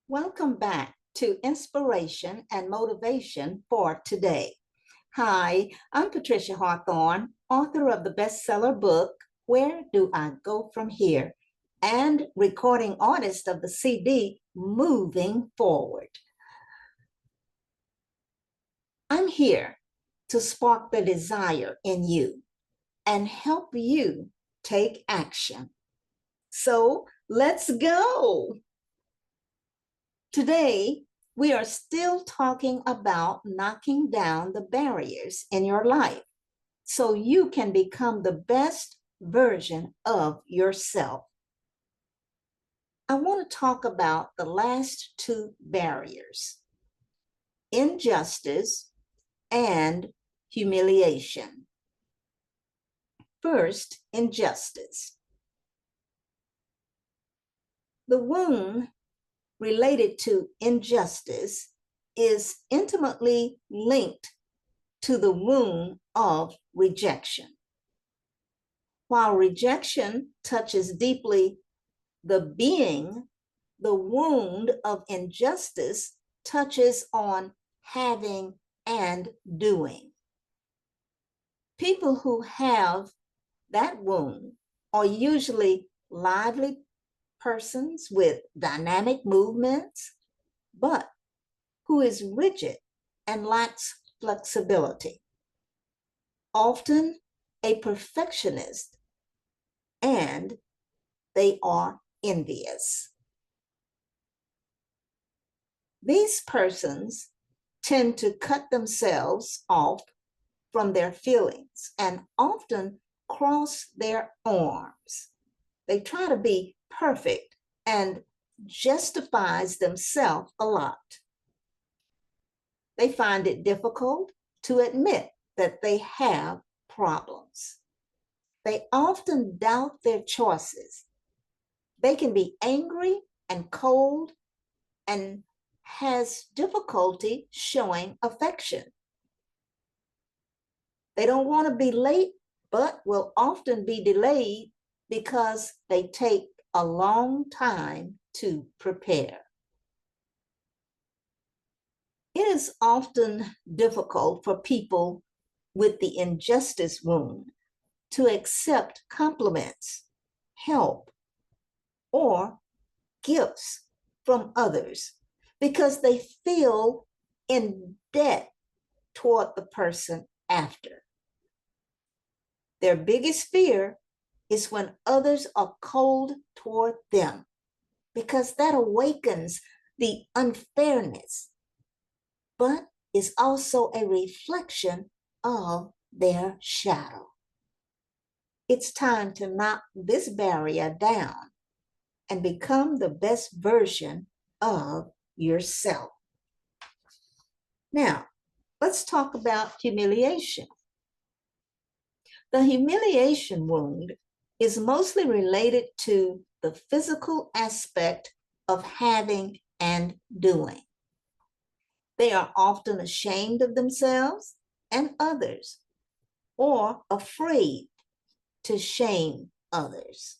Welcome back to Inspiration and Motivation for Today. Hi, I'm Patricia Hawthorne, author of the bestseller book, Where Do I Go From Here? And recording artist of the CD, Moving Forward. I'm here to spark the desire in you and help you take action. So let's go. Today, we are still talking about knocking down the barriers in your life so you can become the best version of yourself. I want to talk about the last two barriers: injustice and humiliation. First, injustice. The wound related to injustice is intimately linked to the wound of rejection. While rejection touches deeply the being, the wound of injustice touches on having and doing. People who have that wound are usually lively persons with dynamic movements, but who is rigid and lacks flexibility. Often a perfectionist, and they are envious. These persons tend to cut themselves off from their feelings and often cross their arms. They try to be perfect and justifies themselves a lot. They find it difficult to admit that they have problems. They often doubt their choices. They can be angry and cold and has difficulty showing affection. They don't want to be late, but will often be delayed because they take a long time to prepare. It is often difficult for people with the injustice wound to accept compliments, help, or gifts from others because they feel in debt toward the person after. Their biggest fear is when others are cold toward them because that awakens the unfairness, but is also a reflection of their shadow. It's time to knock this barrier down and become the best version of yourself. Now, let's talk about humiliation. The humiliation wound is mostly related to the physical aspect of having and doing. They are often ashamed of themselves and others, or afraid to shame others.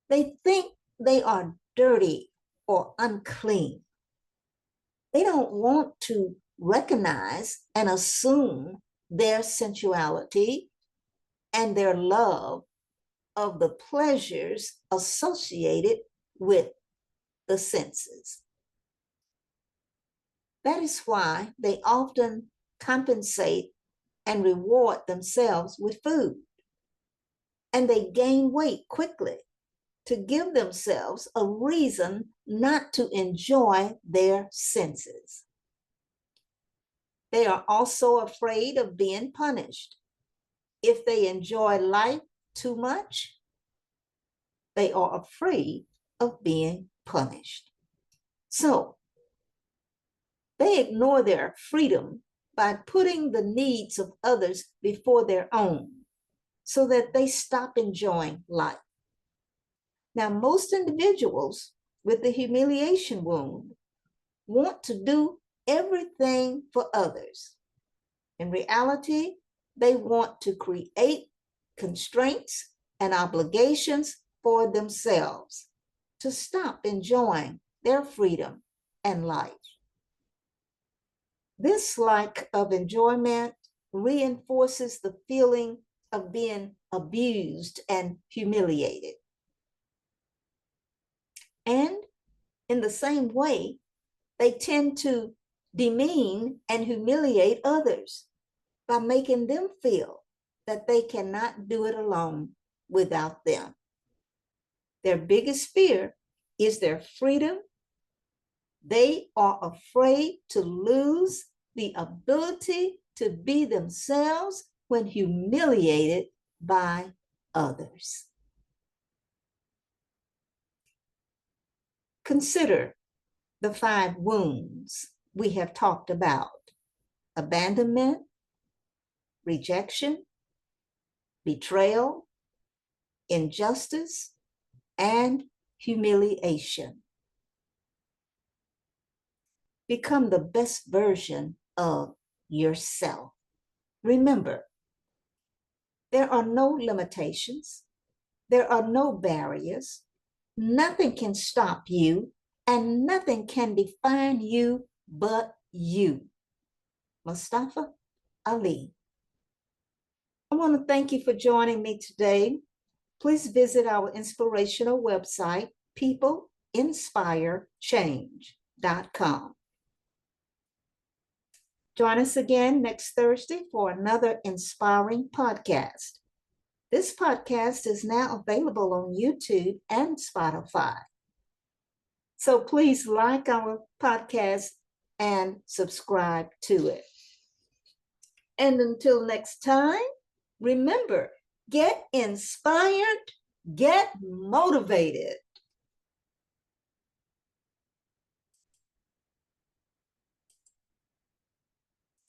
They think they are dirty or unclean. They don't want to recognize and assume their sensuality and their love of the pleasures associated with the senses. That is why they often compensate and reward themselves with food. And they gain weight quickly to give themselves a reason not to enjoy their senses. They are also afraid of being punished. If they enjoy life too much, they are afraid of being punished. So they ignore their freedom by putting the needs of others before their own so that they stop enjoying life. Now, most individuals with the humiliation wound want to do everything for others. In reality, they want to create constraints and obligations for themselves to stop enjoying their freedom and life. This lack of enjoyment reinforces the feeling of being abused and humiliated. And in the same way, they tend to demean and humiliate others by making them feel that they cannot do it alone without them. Their biggest fear is their freedom. They are afraid to lose the ability to be themselves when humiliated by others. Consider the 5 wounds we have talked about: abandonment, rejection, betrayal, injustice, and humiliation. Become the best version of yourself. Remember, there are no limitations, there are no barriers, nothing can stop you, and nothing can define you but you. Mustafa Ali. I want to thank you for joining me today. Please visit our inspirational website, peopleinspirechange.com. Join us again next Thursday for another inspiring podcast. This podcast is now available on YouTube and Spotify. So please like our podcast and subscribe to it. And until next time, remember, get inspired, get motivated.